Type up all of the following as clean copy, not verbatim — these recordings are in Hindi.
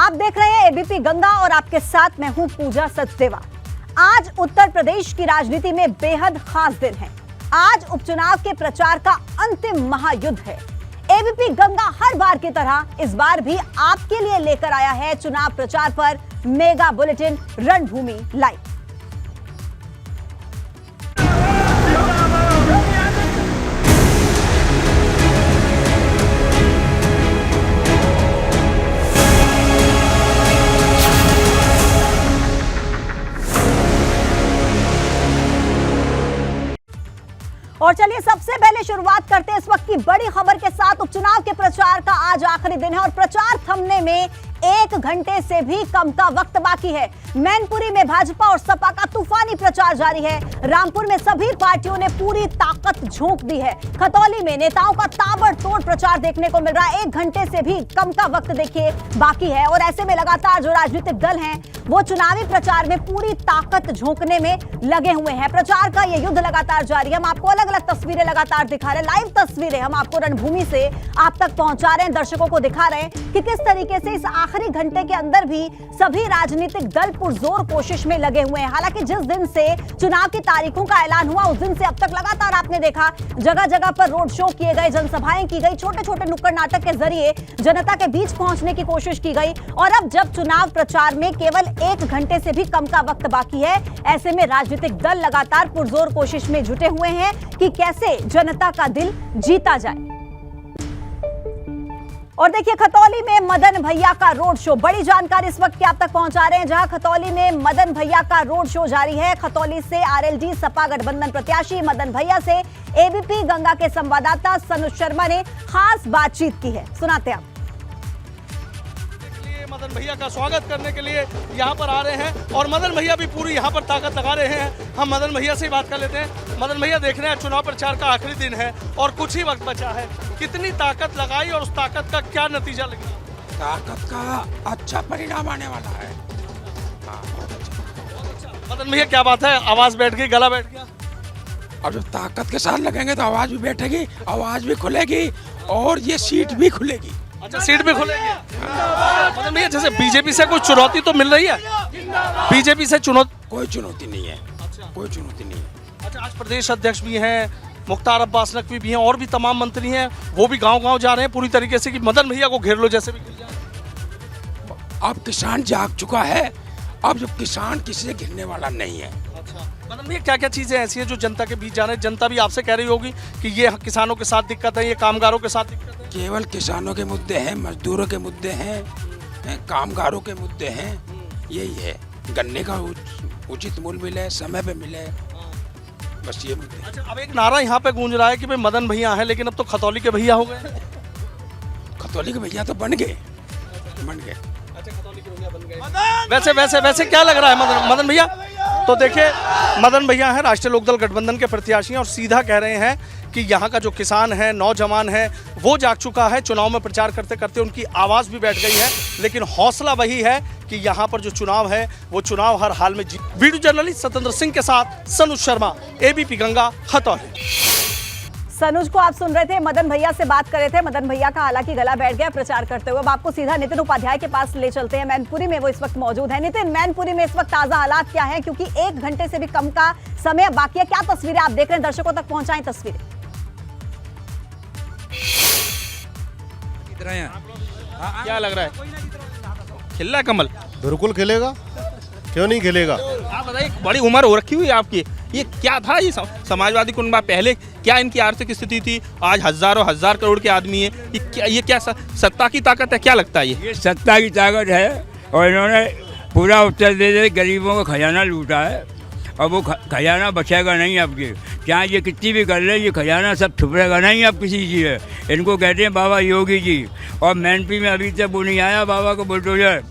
आप देख रहे हैं एबीपी गंगा और आपके साथ मैं हूं पूजा सचदेवा। आज उत्तर प्रदेश की राजनीति में बेहद खास दिन है। आज उपचुनाव के प्रचार का अंतिम महायुद्ध है। एबीपी गंगा हर बार की तरह इस बार भी आपके लिए लेकर आया है चुनाव प्रचार पर मेगा बुलेटिन रणभूमि लाइव। और चलिए सबसे पहले शुरुआत करते हैं इस वक्त की बड़ी खबर के साथ। उपचुनाव के प्रचार का आज आखिरी दिन है और प्रचार थमने में 1 घंटे से भी कम का वक्त बाकी है। मैनपुरी में भाजपा और सपा का तूफानी प्रचार जारी है। रामपुर में सभी पार्टियों ने पूरी ताकत झोंक दी है। खतौली में नेताओं का ताबड़तोड़ प्रचार देखने को मिल रहा है। 1 घंटे से भी कम का वक्त देखिए बाकी है और ऐसे में लगातार जो राजनीतिक दल हैं वो चुनावी प्रचार में पूरी ताकत झोंकने में लगे हुए हैं। प्रचार का ये युद्ध लगातार जारी है। हम आपको अलग अलग तस्वीरें लगातार दिखा रहे हैं, लाइव तस्वीरें हम आपको रणभूमि से आप तक पहुंचा रहे हैं, दर्शकों को दिखा रहे हैं कि किस तरीके से इस आखिरी घंटे के अंदर भी सभी राजनीतिक दल पुरजोर कोशिश में लगे हुए हैं। हालांकि जिस दिन से चुनाव की तारीखों का ऐलान हुआ उस दिन से अब तक लगातार आपने देखा जगह जगह पर रोड शो किए गए, जनसभाएं की गई, छोटे छोटे नुक्कड़ नाटक के जरिए जनता के बीच पहुंचने की कोशिश की गई। और अब जब चुनाव प्रचार में केवल 1 घंटे से भी कम का वक्त बाकी है, ऐसे में राजनीतिक दल लगातार पुरजोर कोशिश में जुटे हुए हैं कि कैसे जनता का दिल जीता जाए। और देखिए खतौली में मदन भैया का रोड शो, बड़ी जानकारी इस वक्त की आप तक पहुंचा रहे हैं जहां खतौली में मदन भैया का रोड शो जारी है। खतौली से आरएलडी सपा गठबंधन प्रत्याशी मदन भैया से एबीपी गंगा के संवाददाता सनुज शर्मा ने खास बातचीत की है, सुनाते हैं। मदन भैया का स्वागत करने के लिए यहाँ पर आ रहे हैं और मदन भैया भी पूरी यहाँ पर ताकत लगा रहे हैं। हम मदन भैया से ही बात कर लेते हैं। मदन भैया, देख रहे हैं चुनाव प्रचार का आखिरी दिन है और कुछ ही वक्त बचा है, कितनी ताकत लगाई और उस ताकत का क्या नतीजा लगा? ताकत का अच्छा परिणाम आने वाला है। बहुत अच्छा। मदन भैया क्या बात है, आवाज बैठ गई, गला बैठ गया? अब जब ताकत के साथ लगेंगे तो आवाज भी बैठेगी, आवाज भी खुलेगी और ये सीट भी खुलेगी। अच्छा, सीट भी खुलेगी। मदन भैया, जैसे बीजेपी से कोई चुनौती तो मिल रही है? बीजेपी से कोई चुनौती नहीं है। अच्छा। कोई चुनौती नहीं है। अच्छा, आज प्रदेश अध्यक्ष भी हैं, मुख्तार अब्बास नकवी भी हैं और भी तमाम मंत्री हैं, वो भी गांव-गांव जा रहे हैं पूरी तरीके से कि मदन भैया को घेर लो जैसे भी। अब किसान जाग चुका है, अब जब किसान किसी से घिरने वाला नहीं है। अच्छा, मदन भैया क्या क्या चीजें ऐसी हैं जो जनता के बीच जा रहे हैं? जनता भी आपसे कह रही होगी कि ये किसानों के साथ दिक्कत है, ये कामगारों के साथ दिक्कत है। केवल किसानों के मुद्दे हैं, मजदूरों के मुद्दे हैं, कामगारों के मुद्दे हैं, यही है। गन्ने का उचित मूल्य मिले, समय पे मिले, बस ये मुद्दे। अच्छा, अब एक नारा यहाँ पे गूंज रहा है कि भाई मदन भैया हैं, लेकिन अब तो खतौली के भैया हो गए। खतौली के भैया तो बन गए। अच्छा, खतौली के भैया बन गए। वैसे क्या लग रहा है मदन भैया? तो देखिए, मदन भैया हैं राष्ट्रीय लोकदल गठबंधन के प्रत्याशी और सीधा कह रहे हैं कि यहाँ का जो किसान है, नौजवान है, वो जाग चुका है। चुनाव में प्रचार करते करते उनकी आवाज़ भी बैठ गई है, लेकिन हौसला वही है कि यहाँ पर जो चुनाव है वो चुनाव हर हाल में जीत। वीडियो जर्नलिस्ट सत्येंद्र सिंह के साथ सनुज शर्मा, एबीपी गंगा, खतौली। सनुज को आप सुन रहे थे, मदन भैया से बात कर रहे थे। मदन भैया का हालांकि गला बैठ गया प्रचार करते हुए। अब आपको सीधा नितिन उपाध्याय के पास ले चलते हैं। मैनपुरी में वो इस वक्त मौजूद है। नितिन, मैनपुरी में इस वक्त ताजा हालात क्या है, क्योंकि 1 घंटे से भी कम का समय बाकी है। क्या तस्वीरें आप देख रहे हैं, दर्शकों तक पहुंचाएं तस्वीरें। क्या लग रहा है, खिल रहा है कमल? बिल्कुल खिलेगा, क्यों नहीं खिलेगा। आप बताइए, बड़ी उम्र हो रखी हुई है आपकी, ये क्या था? ये समाजवादी कुनबा पहले क्या इनकी आर्थिक स्थिति थी? आज हजारों हजार करोड़ के आदमी है। ये क्या सत्ता की ताकत है? क्या लगता है ये सत्ता की ताकत है और इन्होंने पूरा उत्तर प्रदेश गरीबों का खजाना लूटा है और वो खजाना बचेगा नहीं आपके। चाहे ये कितनी भी कर ले, ये खजाना सब छुपेगा नहीं अब किसी चीज़ है। इनको कहते हैं बाबा योगी जी, और मैनपी में अभी तक वो नहीं आया बाबा का बुलडोजर,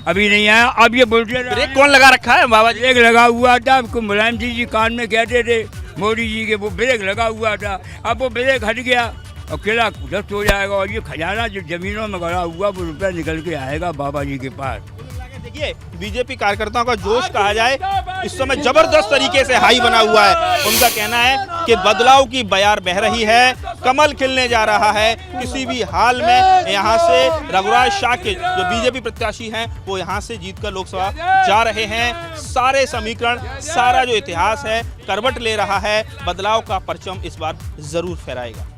अभी नहीं आया। अब ये बुलडोजर ब्रेक कौन लगा रखा है? बाबा जी ब्रेक लगा हुआ था, मुलायम सिंह जी कान में कहते थे मोदी जी के, वो ब्रेक लगा हुआ था। अब वो ब्रेक हट गया और किला ध्वस्त हो जाएगा और ये खजाना जो जमीनों में गड़ा हुआ वो रुपया निकल के आएगा बाबा जी के पास। देखिए बीजेपी कार्यकर्ताओं का जोश कहा जाए इस समय जबरदस्त तरीके से हाई बना हुआ है। उनका कहना है कि बदलाव की बयार बह रही है, कमल खिलने जा रहा है। किसी भी हाल में यहाँ से रघुराज शाह के जो बीजेपी प्रत्याशी हैं वो यहाँ से जीतकर लोकसभा जा रहे हैं। सारे समीकरण, सारा जो इतिहास है करवट ले रहा है। बदलाव का परचम इस बार जरूर फहराएगा।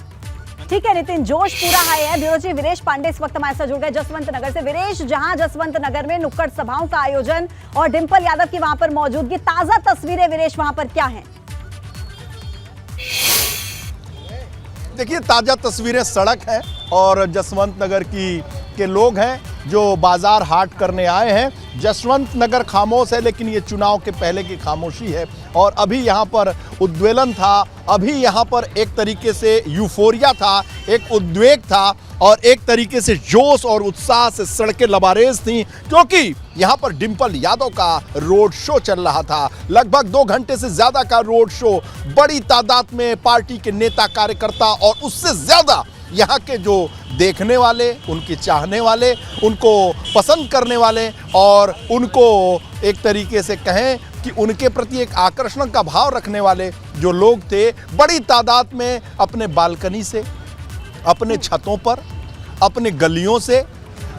ठीक है नितिन, जोश पूरा हाई है। ब्यूरो चीफ वीरेश पांडे इस वक्त हमारे साथ जुड़ गए जसवंत नगर से। वीरेश, जहां जसवंत नगर में नुक्कड़ सभाओं का आयोजन और डिंपल यादव की वहां पर मौजूदगी, ताजा तस्वीरें वीरेश वहां पर क्या हैं? देखिए ताजा तस्वीरें सड़क है और जसवंत नगर के लोग हैं जो बाजार हाट करने आए हैं। जसवंत नगर खामोश है, लेकिन ये चुनाव के पहले की खामोशी है और अभी यहाँ पर उद्वेलन था, अभी यहाँ पर एक तरीके से यूफोरिया था, एक उद्वेग था और एक तरीके से जोश और उत्साह से सड़कें लबारेज थीं, क्योंकि यहाँ पर डिंपल यादव का रोड शो चल रहा था। लगभग 2 घंटे से ज़्यादा का रोड शो, बड़ी तादाद में पार्टी के नेता कार्यकर्ता और उससे ज़्यादा यहाँ के जो देखने वाले, उनके चाहने वाले, उनको पसंद करने वाले और उनको एक तरीके से कहें कि उनके प्रति एक आकर्षण का भाव रखने वाले जो लोग थे, बड़ी तादाद में अपने बालकनी से, अपने छतों पर, अपने गलियों से,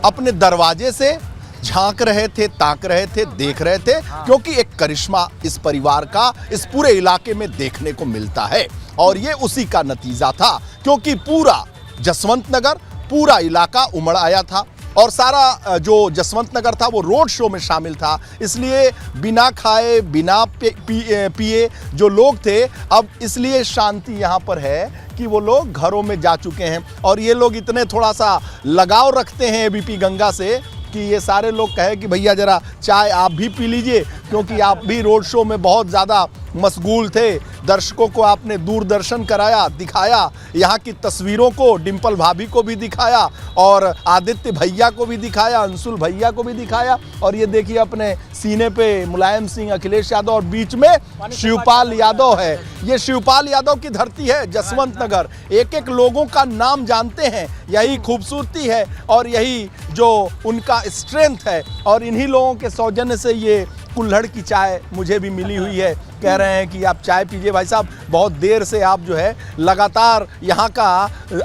अपने दरवाजे से झांक रहे थे, ताक रहे थे, देख रहे थे, क्योंकि एक करिश्मा इस परिवार का इस पूरे इलाके में देखने को मिलता है और ये उसी का नतीजा था, क्योंकि पूरा जसवंत नगर, पूरा इलाका उमड़ आया था और सारा जो जसवंत नगर था वो रोड शो में शामिल था। इसलिए बिना खाए, बिना पिए जो लोग थे, अब इसलिए शांति यहाँ पर है कि वो लोग घरों में जा चुके हैं और ये लोग इतने थोड़ा सा लगाव रखते हैं एबीपी गंगा से कि ये सारे लोग कहे कि भैया जरा चाय आप भी पी लीजिए, क्योंकि आप भी रोड शो में बहुत ज़्यादा मशगूल थे। दर्शकों को आपने दूरदर्शन कराया, दिखाया, यहाँ की तस्वीरों को डिंपल भाभी को भी दिखाया और आदित्य भैया को भी दिखाया, अंशुल भैया को भी दिखाया और ये देखिए अपने सीने पे मुलायम सिंह, अखिलेश यादव और बीच में शिवपाल यादव है। ये शिवपाल यादव की धरती है जसवंत नगर। एक एक लोगों का नाम जानते हैं, यही खूबसूरती है और यही जो उनका स्ट्रेंथ है और इन्हीं लोगों के सौजन्य से ये कुल्हड़ की चाय मुझे भी मिली हुई है। कह रहे हैं कि आप चाय पीजिए भाई साहब, बहुत देर से आप जो है लगातार यहाँ का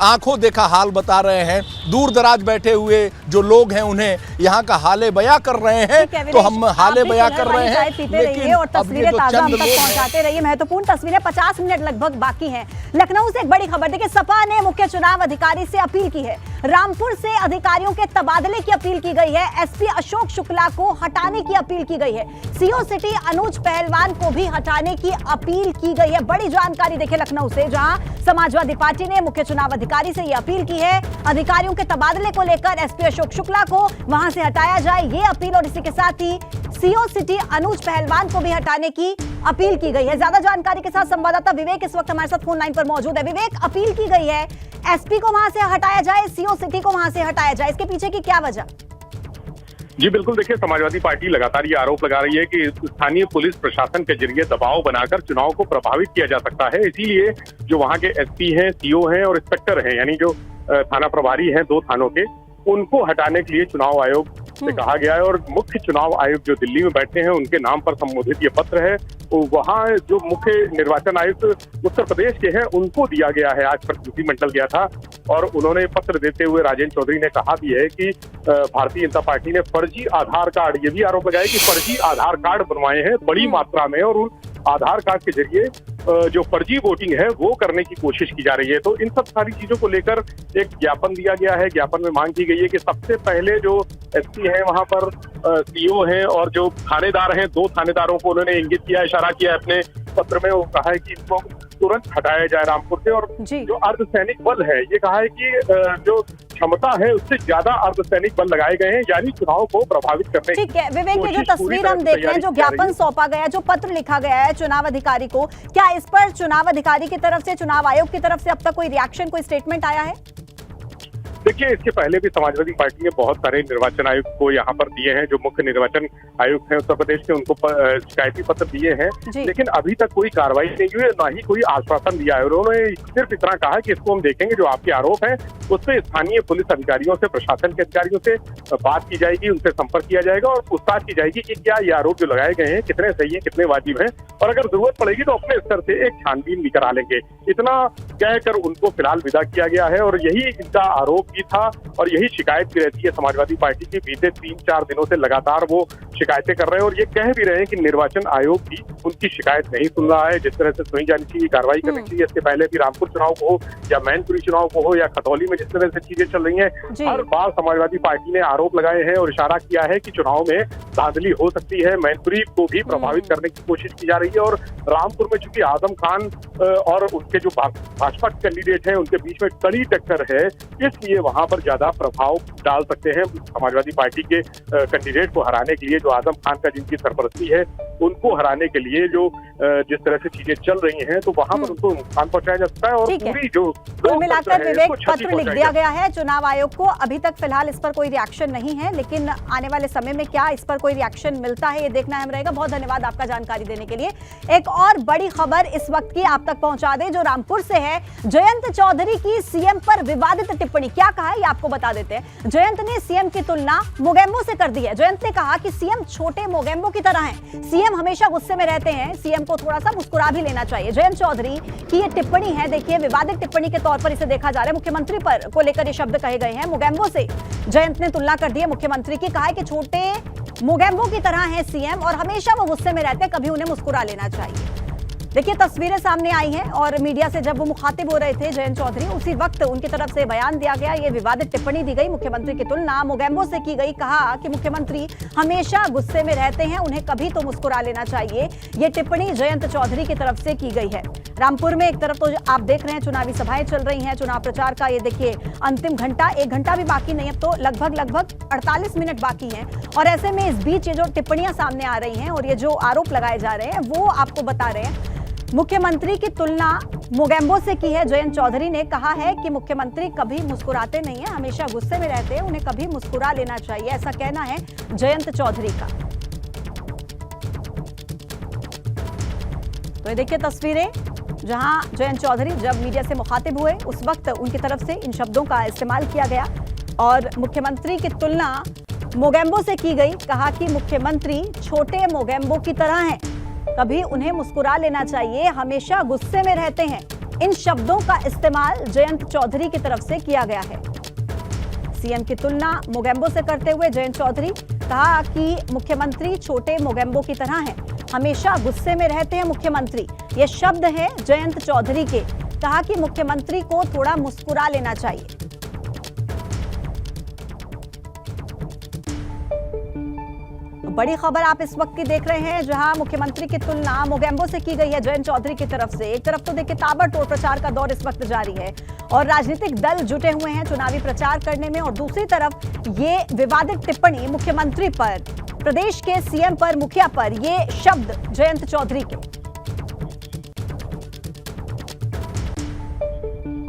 आंखों देखा हाल बता रहे हैं। दूर दराज बैठे हुए जो लोग हैं उन्हें यहाँ का हाले बयां कर रहे हैं, तो हम हाले बयां कर रहे हैं, लेकिन और तस्वीरें ताजा हम तक पहुंचाते रहिए। महत्वपूर्ण तस्वीरें, 50 मिनट लगभग बाकी हैं। लखनऊ से एक बड़ी खबर देखिए, सपा ने मुख्य चुनाव अधिकारी से अपील की है। रामपुर से अधिकारियों के तबादले की अपील की गई है। एसपी अशोक शुक्ला को हटाने की अपील की गई है। सीओ सिटी अनुज पहलवान को भी हटाने की अपील की गई है। बड़ी जानकारी देखिए लखनऊ से, जहां समाजवादी पार्टी ने मुख्य चुनाव अधिकारी से यह अपील की है, अधिकारियों के तबादले को लेकर एसपी अशोक शुक्ला को वहां से हटाया जाए, ये अपील। और इसी के साथ ही सीओ सिटी अनुज पहलवान को भी हटाने की अपील की गई है। ज्यादा जानकारी के साथ संवाददाता विवेक इस वक्त हमारे साथ फोन लाइन पर मौजूद है। विवेक, अपील की गई है एसपी को वहां से हटाया जाए, सीओ सिटी को वहां से हटाया जाए, इसके पीछे की क्या वजह? जी बिल्कुल, देखिए समाजवादी पार्टी लगातार ये आरोप लगा रही है कि स्थानीय पुलिस प्रशासन के जरिए दबाव बनाकर चुनाव को प्रभावित किया जा सकता है। इसीलिए जो वहां के एसपी हैं, सीओ हैं और इंस्पेक्टर हैं, यानी जो थाना प्रभारी हैं 2 थानों के, उनको हटाने के लिए चुनाव आयोग से कहा गया है। और मुख्य चुनाव आयुक्त जो दिल्ली में बैठे हैं उनके नाम पर संबोधित ये पत्र है, वहाँ जो मुख्य निर्वाचन आयुक्त उत्तर प्रदेश के हैं उनको दिया गया है। आज प्रतिनिधिमंडल गया था और उन्होंने पत्र देते हुए राजेंद्र चौधरी ने कहा भी है कि भारतीय जनता पार्टी ने फर्जी आधार कार्ड, ये भी आरोप लगाया कि फर्जी आधार कार्ड बनवाए हैं बड़ी मात्रा में और उन आधार कार्ड के जरिए जो फर्जी वोटिंग है वो करने की कोशिश की जा रही है। तो इन सब सारी चीजों को लेकर एक ज्ञापन दिया गया है। ज्ञापन में मांग की गई है कि सबसे पहले जो एसपी हैं वहां पर सीओ हैं और जो थानेदार हैं, 2 थानेदारों को उन्होंने इंगित किया, इशारा किया अपने पत्र में। वो कहा है कि इनको तुरंत हटाया जाए रामपुर से। और जो अर्धसैनिक बल है, ये कहा है कि जो क्षमता है उससे ज्यादा अर्धसैनिक बल लगाए गए हैं, यानी चुनाव को प्रभावित करने। ठीक है विवेक, ये जो तस्वीर हम देख रहे हैं, जो ज्ञापन सौंपा गया है, जो पत्र लिखा गया है चुनाव अधिकारी को, क्या इस पर चुनाव अधिकारी की तरफ से, चुनाव आयोग की तरफ से अब तक कोई रिएक्शन, कोई स्टेटमेंट आया है? देखिए, इसके पहले भी समाजवादी पार्टी ने बहुत सारे निर्वाचन आयुक्त को यहाँ पर दिए हैं, जो मुख्य निर्वाचन आयुक्त हैं उत्तर प्रदेश के, उनको शिकायती पत्र दिए हैं, लेकिन अभी तक कोई कार्रवाई नहीं हुई, ना ही कोई आश्वासन दिया है। उन्होंने सिर्फ इतना कहा कि इसको हम देखेंगे, जो आपके आरोप है उस पर स्थानीय पुलिस अधिकारियों से, प्रशासन के अधिकारियों से बात की जाएगी, उनसे संपर्क किया जाएगा और पूछताछ की जाएगी कि क्या ये आरोप जो लगाए गए हैं कितने सही है, कितने वाजिब हैं, और अगर जरूरत पड़ेगी तो अपने स्तर से एक छानबीन भी करा लेंगे। इतना कहकर उनको फिलहाल विदा किया गया है और यही इनका आरोप भी था और यही शिकायत भी रहती है समाजवादी पार्टी की। बीते 3-4 दिनों से लगातार वो शिकायतें कर रहे हैं और ये कह भी रहे हैं कि निर्वाचन आयोग भी उनकी शिकायत नहीं सुन रहा है। जिस तरह से सुनी जानी चाहिए, कार्रवाई करनी चाहिए, इससे पहले भी रामपुर चुनाव को हो या मैनपुरी चुनाव को हो या खतौली में जिस तरह से चीजें चल रही हैं, हर बार समाजवादी पार्टी ने आरोप लगाए हैं और इशारा किया है कि चुनाव में धांधली हो सकती है। मैनपुरी को भी प्रभावित करने की कोशिश की जा रही है और रामपुर में चूंकि आजम खान और उनके जो भाजपा कैंडिडेट हैं उनके बीच में कड़ी टक्कर है, इसलिए वहां पर ज्यादा प्रभाव डाल सकते हैं समाजवादी पार्टी के कैंडिडेट को हराने के लिए। जो आजम खान का जिनकी सरपरस्ती है उनको हराने के लिए जो जिस तरह से चीजें चल रही हैं, तो वहां पर उनको नुकसान पहुंचाया जा सकता है और पूरी जो कुल मिलाकर विवेक पत्र लिख दिया गया है चुनाव आयोग को। अभी तक फिलहाल इस पर कोई रिएक्शन नहीं है, लेकिन आने वाले समय में क्या इस पर कोई रिएक्शन मिलता है ये देखना अहम रहेगा। बहुत धन्यवाद आपका जानकारी देने के लिए। एक और बड़ी खबर इस वक्त की आप तक पहुंचा दे जो रामपुर से है। जयंत चौधरी की सीएम पर विवादित टिप्पणी, क्या कहा है ये आपको बता देते हैं। जयंत ने सीएम की तुलना मोगेम्बो से कर दी है। जयंत ने कहा कि सीएम छोटे मोगेम्बो की तरह हैं, सीएम हमेशा गुस्से में रहते हैं, सीएम को थोड़ा सा मुस्कुरा भी लेना चाहिए। जयंत चौधरी की ये टिप्पणी है, देखिए विवादित टिप्पणी के तौर पर इसे देखा जा रहा है। मुख्यमंत्री पर को लेकर ये शब्द कहे गए हैं। मोगेम्बो से जयंत ने तुलना कर दी है मुख्यमंत्री की, कहा है कि छोटे मोगेम्बो की तरह है सीएम और हमेशा वो गुस्से में रहते हैं, कभी उन्हें मुस्कुरा लेना चाहिए। देखिए तस्वीरें सामने आई हैं और मीडिया से जब वो मुखातिब हो रहे थे जयंत चौधरी, उसी वक्त उनकी तरफ से बयान दिया गया, ये विवादित टिप्पणी दी गई। मुख्यमंत्री की तुलना मोगेम्बो से की गई, कहा कि मुख्यमंत्री हमेशा गुस्से में रहते हैं, उन्हें कभी तो मुस्कुरा लेना चाहिए। ये टिप्पणी जयंत चौधरी की तरफ से की गई है। रामपुर में एक तरफ तो आप देख रहे हैं चुनावी सभाएं चल रही हैं, चुनाव प्रचार का ये देखिए अंतिम घंटा, 1 घंटा भी बाकी नहीं, अब तो लगभग 48 मिनट बाकी हैं और ऐसे में इस बीच ये जो टिप्पणियां सामने आ रही हैं और ये जो आरोप लगाए जा रहे हैं वो आपको बता रहे हैं। मुख्यमंत्री की तुलना मोगेम्बो से की है। जयंत चौधरी ने कहा है कि मुख्यमंत्री कभी मुस्कुराते नहीं है, हमेशा गुस्से में रहते हैं, उन्हें कभी मुस्कुरा लेना चाहिए, ऐसा कहना है जयंत चौधरी का। तो ये देखिए तस्वीरें जहां जयंत चौधरी जब मीडिया से मुखातिब हुए उस वक्त उनकी तरफ से इन शब्दों का इस्तेमाल किया गया और मुख्यमंत्री की तुलना मोगेम्बो से की गई। कहा कि मुख्यमंत्री छोटे मोगेम्बो की तरह हैं, कभी उन्हें मुस्कुरा लेना चाहिए, हमेशा गुस्से में रहते हैं। इन शब्दों का इस्तेमाल जयंत चौधरी की तरफ से किया गया है। सीएम की तुलना मोगेम्बो से करते हुए जयंत चौधरी कहा कि मुख्यमंत्री छोटे मोगेम्बो की तरह हैं, हमेशा गुस्से में रहते हैं मुख्यमंत्री। ये शब्द है जयंत चौधरी के। कहा कि मुख्यमंत्री को थोड़ा मुस्कुरा लेना चाहिए। बड़ी खबर आप इस वक्त की देख रहे हैं जहां मुख्यमंत्री की तुलना मोगेम्बो से की गई है जयंत चौधरी की तरफ से। एक तरफ तो देखिए ताबड़तोड़ प्रचार का दौर इस वक्त जारी है और राजनीतिक दल जुटे हुए हैं चुनावी प्रचार करने में, और दूसरी तरफ ये विवादित टिप्पणी मुख्यमंत्री पर, प्रदेश के सीएम पर, मुखिया पर, ये शब्द जयंत चौधरी के।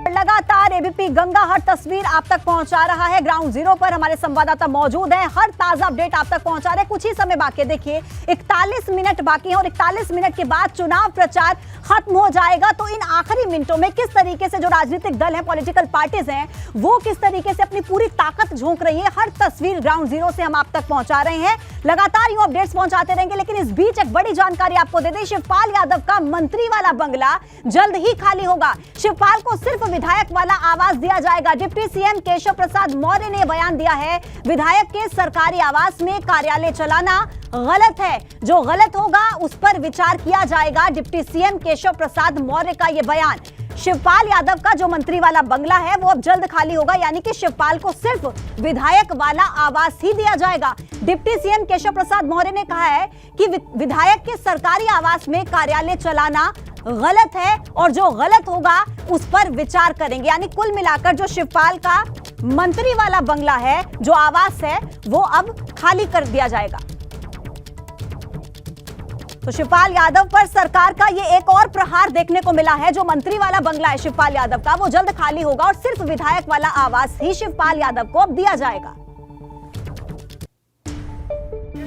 लगातार एबीपी गंगा हर तस्वीर आप तक पहुंचा रहा है। ग्राउंड जीरो पर हमारे संवाददाता मौजूद हैं, हर ताजा अपडेट आप तक पहुंचा रहे हैं। कुछ ही समय बाकी है, देखिए 41 मिनट बाकी है और 41 मिनट के बाद चुनाव प्रचार खत्म हो जाएगा। तो इन आखिरी मिनटों में किस तरीके से जो राजनीतिक दल है, पॉलिटिकल पार्टीज हैं, वो किस तरीके से अपनी पूरी ताकत झोंक रही है, हर तस्वीर ग्राउंड जीरो से हम आप तक पहुंचा रहे हैं। लगातार यूं अपडेट्स पहुंचाते रहेंगे, लेकिन इस बीच एक बड़ी जानकारी आपको दे दें। शिवपाल यादव का मंत्री वाला बंगला जल्द ही खाली होगा। शिवपाल को सिर्फ विधायक वाला आवास दिया जाएगा। डिप्टी सीएम केशव प्रसाद मौर्य ने बयान दिया है, विधायक के सरकारी आवास में कार्यालय चलाना गलत है, जो गलत होगा उस पर विचार किया जाएगा। डिप्टी सीएम केशव प्रसाद मौर्य का यह बयान। शिवपाल यादव का जो मंत्री वाला बंगला है वो अब जल्द खाली होगा, यानी कि शिवपाल को सिर्फ विधायक वाला आवास ही दिया जाएगा। डिप्टी सीएम केशव प्रसाद मौर्य ने कहा है कि विधायक के सरकारी आवास में कार्यालय चलाना गलत है और जो गलत होगा उस पर विचार करेंगे। यानी कुल मिलाकर जो शिवपाल का मंत्री वाला बंगला है, जो आवास है, वो अब खाली कर दिया जाएगा। तो शिवपाल यादव पर सरकार का ये एक और प्रहार देखने को मिला है। जो मंत्री वाला बंगला है शिवपाल यादव का, वो जल्द खाली होगा और सिर्फ विधायक वाला आवास ही शिवपाल यादव को अब दिया जाएगा।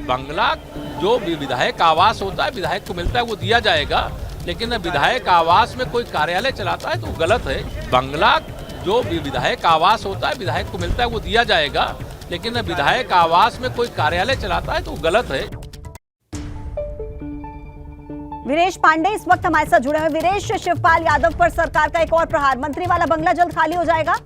बंगला जो विधायक आवास होता है, विधायक को मिलता है, वो दिया जाएगा, लेकिन विधायक आवास में कोई कार्यालय चलाता है तो गलत है। बंगला जो विधायक आवास होता है, विधायक को मिलता है, वो दिया जाएगा, लेकिन विधायक आवास में कोई कार्यालय चलाता है तो गलत है। वीरेश पांडे इस वक्त हमारे साथ जुड़े हुए। वीरेश, शिवपाल यादव पर सरकार का एक और प्रहार, मंत्री वाला बंगला जल्द खाली हो जाएगा।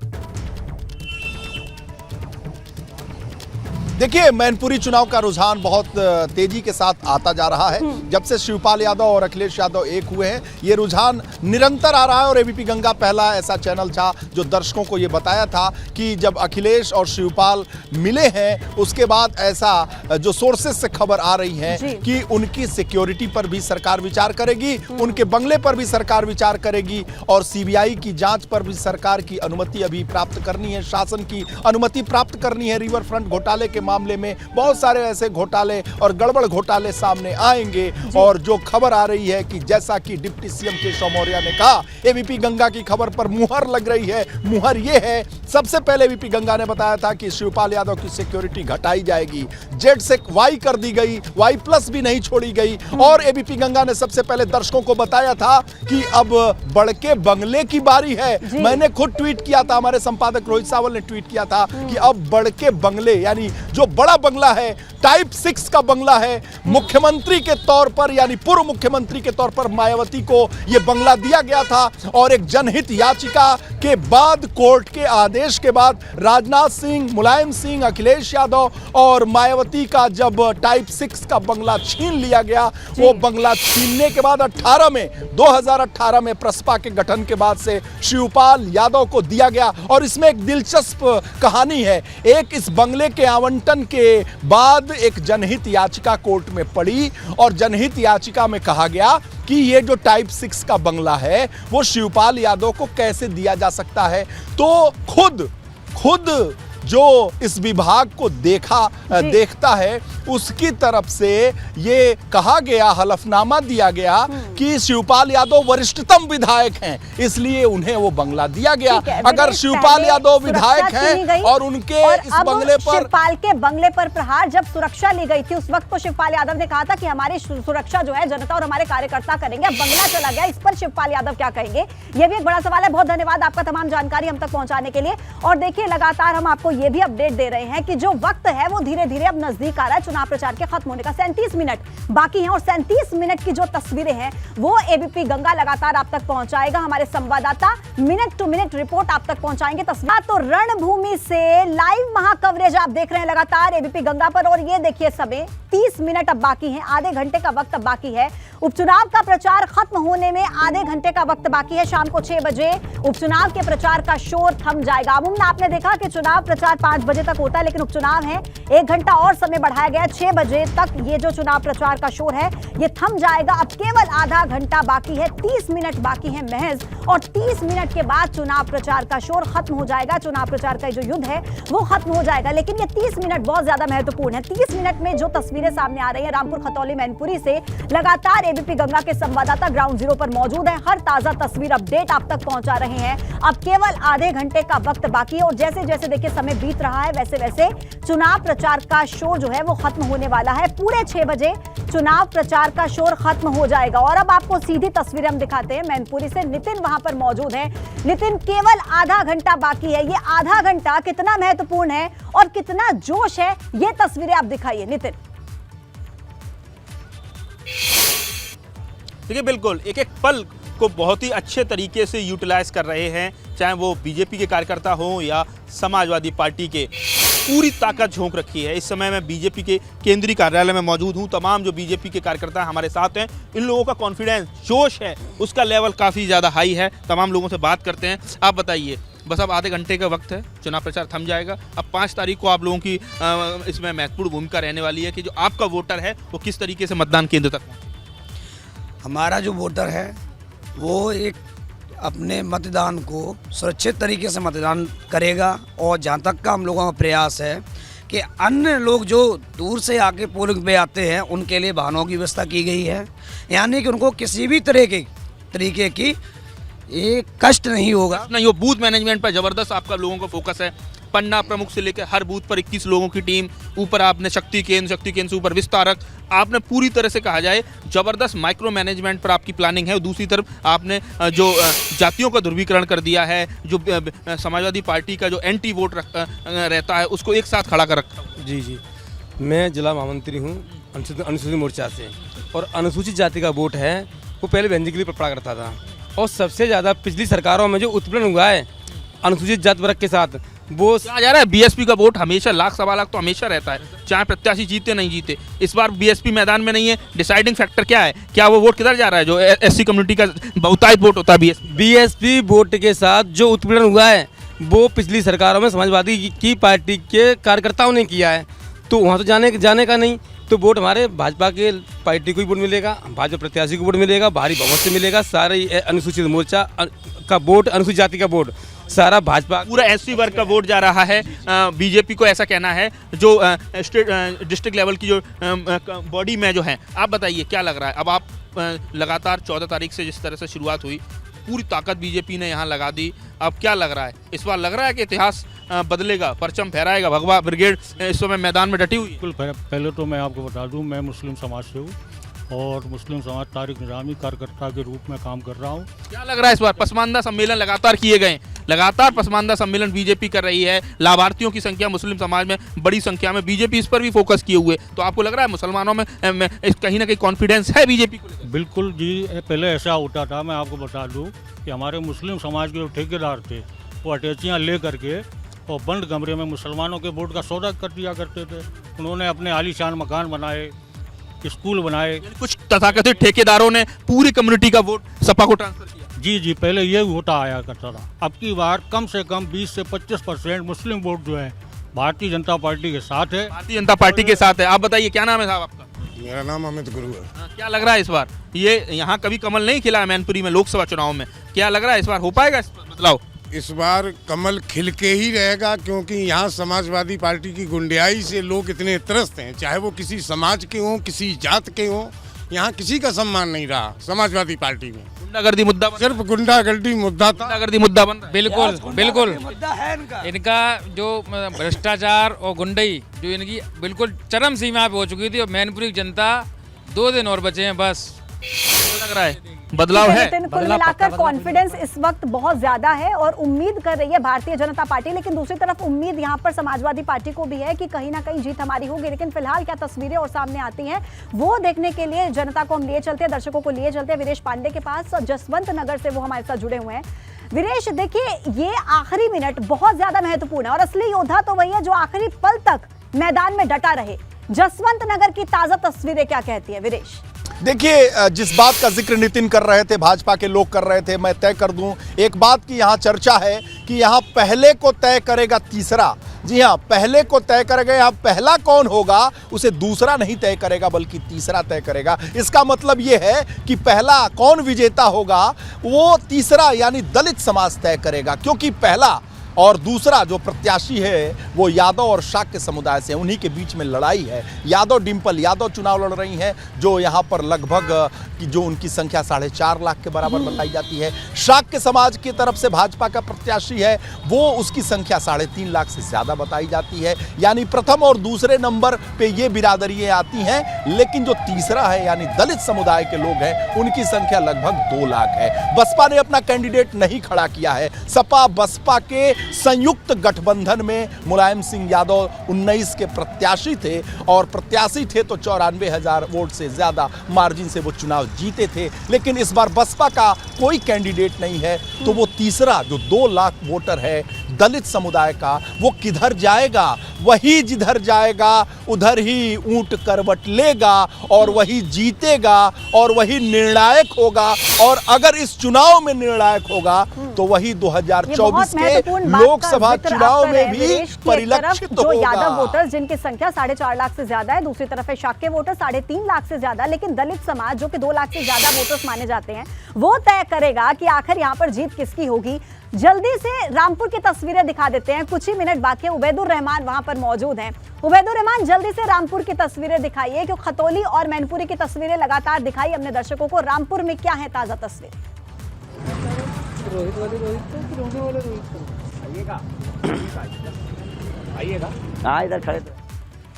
देखिए, मैनपुरी चुनाव का रुझान बहुत तेजी के साथ आता जा रहा है। जब से शिवपाल यादव और अखिलेश यादव एक हुए हैं, ये रुझान निरंतर आ रहा है। और एबीपी गंगा पहला ऐसा चैनल था जो दर्शकों को ये बताया था कि जब अखिलेश और शिवपाल मिले हैं, उसके बाद ऐसा जो सोर्सेस से खबर आ रही है कि उनकी सिक्योरिटी पर भी सरकार विचार करेगी, उनके बंगले पर भी सरकार विचार करेगी और सीबीआई की जांच पर भी सरकार की अनुमति अभी प्राप्त करनी है, शासन की अनुमति प्राप्त करनी है। रिवर फ्रंट घोटाले के मामले में बहुत सारे ऐसे घोटाले और गड़बड़ घोटाले सामने आएंगे। और जो खबर आ रही है कि जैसा कि डिप्टी सीएम केशव मौर्य ने कहा, एबीपी गंगा की खबर पर मुहर लग रही है। मुहर ये है, सबसे पहले एबीपी गंगा ने बताया था कि शिवपाल यादव की सिक्योरिटी घटाई जाएगी, जेड से वाई कर दी गई, वाई प्लस भी नहीं छोड़ी गई। और एबीपी गंगा ने सबसे पहले दर्शकों को बताया था कि अब बड़के बंगले की बारी है। मैंने खुद ट्वीट किया था, हमारे संपादक रोहित सावल ने ट्वीट किया था कि अब बड़के बंगले, यानी जो बड़ा बंगला है, टाइप 6 का बंगला है, मुख्यमंत्री के तौर पर यानी पूर्व मुख्यमंत्री के तौर पर मायावती को यह बंगला दिया गया था। और एक जनहित याचिका के बाद, कोर्ट के आदेश के बाद, राजनाथ सिंह, मुलायम सिंह, अखिलेश यादव और मायावती का जब टाइप 6 का बंगला छीन लिया गया, वो बंगला छीनने के बाद 2018 में प्रसपा के गठन के बाद से शिवपाल यादव को दिया गया। और इसमें एक दिलचस्प कहानी है। एक इस बंगले के आवंटन के बाद एक जनहित याचिका कोर्ट में पड़ी और जनहित याचिका में कहा गया कि ये जो टाइप 6 का बंगला है वो शिवपाल यादव को कैसे दिया जा सकता है। तो खुद जो इस विभाग को देखता है, उसकी तरफ से ये कहा गया, हलफनामा दिया गया कि शिवपाल यादव वरिष्ठतम विधायक हैं, इसलिए उन्हें वो बंगला दिया गया। अगर शिवपाल यादव विधायक हैं और उनके इस बंगले पर, शिवपाल के बंगले पर प्रहार जब सुरक्षा ली गई थी, उस वक्त तो शिवपाल यादव ने कहा था कि हमारी सुरक्षा जो है जनता और हमारे कार्यकर्ता करेंगे। अब बंगला चला गया, इस पर शिवपाल यादव क्या कहेंगे, ये भी एक बड़ा सवाल है। बहुत धन्यवाद आपका तमाम जानकारी हम तक पहुंचाने के लिए। और देखिए, लगातार हम आपको ये भी अपडेट दे रहे हैं कि जो वक्त है वो धीरे धीरे अब नजदीक आ रहा है चुनाव प्रचार के खत्म होने का। 37 मिनट बाकी हैं और 37 मिनट की जो तस्वीरें हैं वो एबीपी गंगा लगातार आप तक पहुंचाएगा। हमारे संवाददाता मिनट टू मिनट रिपोर्ट आप तक पहुंचाएंगे। तस्वीर तो रणभूमि से लाइव महाकवरेज आप देख रहे हैं लगातार एबीपी गंगा पर। और ये देखिए, समय 30 मिनट अब बाकी है, आधे घंटे का वक्त अब बाकी है। उपचुनाव का प्रचार खत्म होने में आधे घंटे का वक्त बाकी है। शाम को 6 बजे उपचुनाव के प्रचार का शोर थम जाएगा। अमूमन आपने देखा कि चुनाव प्रचार 5 बजे तक होता है, लेकिन उपचुनाव है, 1 घंटा और समय बढ़ाया गया। 6 बजे तक ये जो चुनाव प्रचार का शोर है ये थम जाएगा। अब केवल आधा घंटा बाकी है, 30 मिनट बाकी है महज, और 30 मिनट के बाद चुनाव प्रचार का शोर खत्म हो जाएगा। चुनाव प्रचार का जो युद्ध है वो खत्म हो जाएगा। लेकिन ये 30 मिनट बहुत ज्यादा महत्वपूर्ण है। 30 मिनट में जो तस्वीरें सामने आ रही है रामपुर खतौली मैनपुरी से, लगातार एबीपी गंगा के संवाददाता ग्राउंड जीरो पर मौजूद है, हर ताजा तस्वीर अपडेट आप तक पहुंचा रहे हैं। अब केवल आधे घंटे का वक्त बाकी है और जैसे जैसे देखिए समय बीत रहा है वैसे वैसे चुनाव प्रचार का शोर जो है वो खत्म होने वाला है। पूरे 6 बजे चुनाव प्रचार का शोर खत्म हो जाएगा। और अब आपको सीधी तस्वीरें हम दिखाते हैं मैनपुरी से। नितिन वहां पर मौजूद है। नितिन, केवल आधा घंटा बाकी है, ये आधा घंटा कितना महत्वपूर्ण है और कितना जोश है, ये तस्वीरें आप दिखाइए नितिन। देखिए, बिल्कुल एक एक पल को बहुत ही अच्छे तरीके से यूटिलाइज कर रहे हैं, चाहे वो बीजेपी के कार्यकर्ता हो या समाजवादी पार्टी के। पूरी ताकत झोंक रखी है। इस समय मैं बीजेपी के केंद्रीय कार्यालय में मौजूद हूं। तमाम जो बीजेपी के कार्यकर्ता हमारे साथ हैं, इन लोगों का कॉन्फिडेंस, जोश है, उसका लेवल काफ़ी ज़्यादा हाई है। तमाम लोगों से बात करते हैं। आप बताइए, बस अब आधे घंटे का वक्त है, चुनाव प्रचार थम जाएगा। अब 5 तारीख को आप लोगों की इसमें महत्वपूर्ण भूमिका रहने वाली है कि जो आपका वोटर है वो किस तरीके से मतदान केंद्र तक पहुँचे। हमारा जो वोटर है वो एक अपने मतदान को सुरक्षित तरीके से मतदान करेगा। और जहाँ तक का हम लोगों का प्रयास है कि अन्य लोग जो दूर से आके पोलिंग पे आते हैं उनके लिए वाहनों की व्यवस्था की गई है, यानी कि उनको किसी भी तरीके की एक कष्ट नहीं होगा। नहीं, वो बूथ मैनेजमेंट पर जबरदस्त आपका लोगों का फोकस है। पन्ना प्रमुख से लेकर हर बूथ पर 21 लोगों की टीम, ऊपर आपने शक्ति केंद्र से ऊपर विस्तारक, आपने पूरी तरह से कहा जाए जबरदस्त माइक्रो मैनेजमेंट पर आपकी प्लानिंग है। और दूसरी तरफ आपने जो जातियों का ध्रुवीकरण कर दिया है, जो समाजवादी पार्टी का जो एंटी वोट रहता है उसको एक साथ खड़ा कर रखा है। जी, मैं जिला महामंत्री हूँ अनुसूचित मोर्चा से, और अनुसूचित जाति का वोट है वो पहले व्यंजन के लिए पड़ा करता था, और सबसे ज़्यादा पिछली सरकारों में जो उत्पीड़न हुआ है अनुसूचित जाति वर्ग के साथ, वो कहा जा रहा है बीएसपी का वोट हमेशा लाख सवा लाख तो हमेशा रहता है, चाहे प्रत्याशी जीते नहीं जीते। इस बार बीएसपी मैदान में नहीं है, डिसाइडिंग फैक्टर क्या है? क्या वो वोट किधर जा रहा है जो एससी कम्युनिटी का बहुतायत वोट होता है? बीएसपी वोट के साथ जो उत्पीड़न हुआ है वो पिछली सरकारों में समाजवादी की पार्टी के कार्यकर्ताओं ने किया है, तो वहाँ तो जाने का नहीं। तो वोट हमारे भाजपा के पार्टी को ही वोट मिलेगा, भाजपा प्रत्याशी को वोट मिलेगा, भारी बहुमत से मिलेगा। सारे अनुसूचित मोर्चा का वोट, अनुसूचित जाति का वोट सारा भाजपा, पूरा एससी वर्ग का वोट जा रहा है बीजेपी को, ऐसा कहना है जो डिस्ट्रिक्ट लेवल की जो बॉडी में जो है। आप बताइए क्या लग रहा है? अब आप लगातार 14 तारीख से जिस तरह से शुरुआत हुई, पूरी ताकत बीजेपी ने यहाँ लगा दी, अब क्या लग रहा है? इस बार लग रहा है कि इतिहास बदलेगा, परचम फहराएगा, भगवा ब्रिगेड इस समय मैदान में डटी हुई है? बिल्कुल। पहले तो मैं आपको बता दूं, मैं मुस्लिम समाज से हूँ और मुस्लिम समाज तारिक निज़ामी कार्यकर्ता के रूप में काम कर रहा हूँ। क्या लग रहा है इस बार? पसमानदा सम्मेलन लगातार किए गए, लगातार पसमानदा सम्मेलन बीजेपी कर रही है, लाभार्थियों की संख्या मुस्लिम समाज में बड़ी संख्या में, बीजेपी इस पर भी फोकस किए हुए, तो आपको लग रहा है मुसलमानों में कहीं ना कहीं कॉन्फिडेंस है बीजेपी को? बिल्कुल जी, पहले ऐसा होता था, मैं आपको बता दूँ कि हमारे मुस्लिम समाज के जो ठेकेदार थे वो अटैचियाँ ले करके और बंद कमरे में मुसलमानों के वोट का सौदा कर दिया करते थे। उन्होंने अपने आलीशान मकान बनाए, स्कूल बनाए। कुछ तथाकथित ठेकेदारों ने पूरी कम्युनिटी का वोट सपा को ट्रांसफर किया। जी, पहले ये होता आया करता था। अब की बार कम से कम 20 से 25% मुस्लिम वोट जो है भारतीय जनता पार्टी के साथ है। भारतीय जनता पार्टी के साथ है। आप बताइए क्या नाम है साहब आपका? मेरा नाम अमित गुरु है। क्या लग रहा है इस बार? ये यहाँ कभी कमल नहीं खिला है मैनपुरी में लोकसभा चुनाव में, क्या लग रहा है इस बार हो पाएगा बदलाव? इस बार कमल खिल के ही रहेगा, क्योंकि यहाँ समाजवादी पार्टी की गुंडियाई से लोग इतने त्रस्त हैं, चाहे वो किसी समाज के हों, किसी जात के हों, यहाँ किसी का सम्मान नहीं रहा समाजवादी पार्टी में। गुंडागर्दी मुद्दा, सिर्फ गुंडागर्दी मुद्दा था। गुंडागर्दी मुद्दा बन रहा है। बिल्कुल इनका जो भ्रष्टाचार और गुंडई जो इनकी बिल्कुल चरम सीमा पे हो चुकी थी, और मैनपुरी की जनता 2 दिन और बचे हैं बस। लग रहा है बदलाव है। कुल मिलाकर कॉन्फिडेंस इस वक्त बहुत ज्यादा है और उम्मीद कर रही है भारतीय जनता पार्टी, लेकिन दूसरी तरफ उम्मीद यहाँ पर समाजवादी पार्टी को भी है कि कहीं ना कहीं जीत हमारी होगी। लेकिन फिलहाल क्या तस्वीरें और सामने आती हैं वो देखने के लिए जनता को हम लिए चलते हैं, दर्शकों को लिए चलते हैं वीरेश पांडे के पास, जसवंत नगर से वो हमारे साथ जुड़े हुए हैं। वीरेश, देखिए ये आखिरी मिनट बहुत ज्यादा महत्वपूर्ण है और असली योद्धा तो वही है जो आखिरी पल तक मैदान में डटा रहे। जसवंत नगर की ताजा तस्वीरें क्या कहती है वीरेश? देखिए, जिस बात का जिक्र नितिन कर रहे थे, भाजपा के लोग कर रहे थे, मैं तय कर दूं, एक बात की यहाँ चर्चा है कि यहाँ पहले को तय करेगा तीसरा। जी हाँ, पहले को तय करेगा। यहाँ पहला कौन होगा उसे दूसरा नहीं तय करेगा बल्कि तीसरा तय करेगा। इसका मतलब ये है कि पहला कौन विजेता होगा वो तीसरा यानी दलित समाज तय करेगा, क्योंकि पहला और दूसरा जो प्रत्याशी है वो यादव और शाक्य समुदाय से, उन्हीं के बीच में लड़ाई है। यादव डिंपल यादव चुनाव लड़ रही हैं, जो यहाँ पर लगभग की जो उनकी संख्या 4.5 लाख के बराबर बताई जाती है। शाक्य समाज की तरफ से भाजपा का प्रत्याशी है, वो उसकी संख्या 3.5 लाख से ज़्यादा बताई जाती है। यानी प्रथम और दूसरे नंबर पे ये बिरादरियाँ आती हैं, लेकिन जो तीसरा है यानी दलित समुदाय के लोग हैं उनकी संख्या लगभग 2 लाख है। बसपा ने अपना कैंडिडेट नहीं खड़ा किया है। सपा बसपा के संयुक्त गठबंधन में मुलायम सिंह यादव 19 के प्रत्याशी थे और प्रत्याशी थे तो 94,000 वोट से ज्यादा मार्जिन से वो चुनाव जीते थे। लेकिन इस बार बसपा का कोई कैंडिडेट नहीं है, तो वो तीसरा जो 2 लाख वोटर है दलित समुदाय का, वो किधर जाएगा? वही जिधर जाएगा उधर ही ऊंट करवट लेगा और वही जीतेगा और वही निर्णायक होगा। और अगर इस चुनाव में निर्णायक होगा तो वही 2024 के लोकसभा चुनाव में भी परिलक्षित होगा। जो यादव वोटर्स जिनकी संख्या 4.5 लाख से ज्यादा है, दूसरी तरफ है शाक्य वोटर 3.5 लाख से ज्यादा, लेकिन दलित समाज जो कि 2 लाख से ज्यादा वोटर्स माने जाते हैं वो तय करेगा कि आखिर यहाँ पर जीत किसकी होगी। जल्दी से रामपुर की तस्वीरें दिखा देते हैं, कुछ ही मिनट बाकी है। उबैदुर रहमान वहां पर मौजूद हैं। उबैदुर रहमान, जल्दी से रामपुर की तस्वीरें दिखाइए, क्योंकि खतौली और मैनपुरी की तस्वीरें लगातार दिखाई अपने दर्शकों को। रामपुर में क्या है ताजा तस्वीर? इधर खड़े।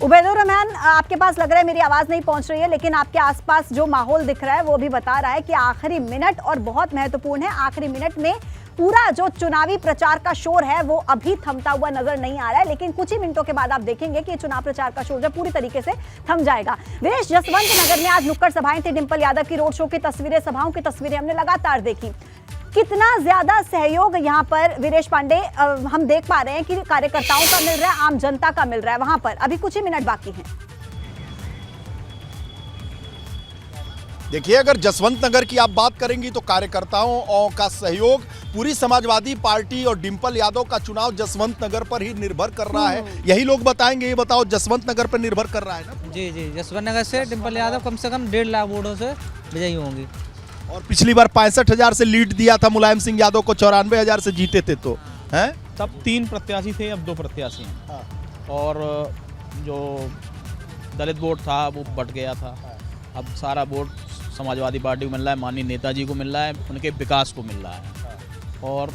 उबैदुर रहमान, आपके पास लग रहा है मेरी आवाज नहीं पहुंच रही है, लेकिन आपके आसपास जो माहौल दिख रहा है वो भी बता रहा है कि आखिरी मिनट और बहुत महत्वपूर्ण है। आखिरी मिनट में पूरा जो चुनावी प्रचार का शोर है वो अभी थमता हुआ नजर नहीं आ रहा है, लेकिन कुछ ही मिनटों के बाद आप देखेंगे कि चुनाव प्रचार का शोर जो पूरी तरीके से थम जाएगा। वीरेश, जसवंत नगर में आज नुक्कड़ सभाएं थी, डिंपल यादव की रोड शो की तस्वीरें, सभाओं की तस्वीरें हमने लगातार देखी। कितना ज्यादा सहयोग यहाँ पर वीरेश पांडे हम देख पा रहे हैं कि कार्यकर्ताओं का मिल रहा है, आम जनता का मिल रहा है वहां पर? अभी कुछ ही मिनट बाकी हैं। देखिए, अगर जसवंत नगर की आप बात करेंगी तो कार्यकर्ताओं का सहयोग, पूरी समाजवादी पार्टी और डिंपल यादव का चुनाव जसवंत नगर पर ही निर्भर कर रहा है। यही लोग बताएंगे। ये बताओ, जसवंत नगर पर निर्भर कर रहा है ना? जी जी, जसवंत नगर से डिंपल यादव कम से कम 1.5 लाख वोटों से विजयी होंगी। और पिछली बार 65,000 से लीड दिया था मुलायम सिंह यादव को, 94,000 से जीते थे। तो हैं तब 3 प्रत्याशी थे, अब 2 प्रत्याशी हैं। और जो दलित वोट था वो बट गया था। अब सारा वोट समाजवादी पार्टी को मिल रहा है, माननीय नेताजी को मिल रहा है, उनके विकास को मिल रहा है। और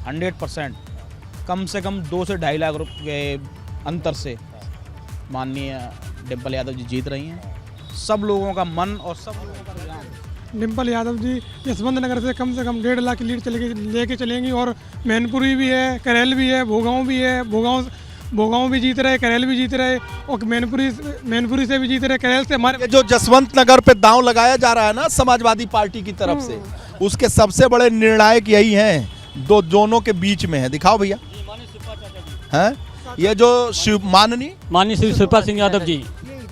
100% कम से कम 2 से 2.5 लाख रुपये अंतर से माननीय डिंपल यादव जी जीत रही हैं। सब लोगों का मन और सब लोगों का रुझान। डिंपल यादव जी जसवंत नगर से कम 1.5 लाख की लीड लेके चलेंगी। और मैनपुरी भी है, करेल भी है, भोगांव भी है। भोगांव भी जीत रहे, करेल भी जीत रहे, और मैनपुरी से भी जीत रहे, करेल से। हमारे जो जसवंत नगर पे दांव लगाया जा रहा है ना समाजवादी पार्टी की तरफ से, उसके सबसे बड़े निर्णायक यही हैं, दो जोनों के बीच में है। दिखाओ भैया, हैं ये जो माननीय श्री शिवपाल सिंह यादव जी।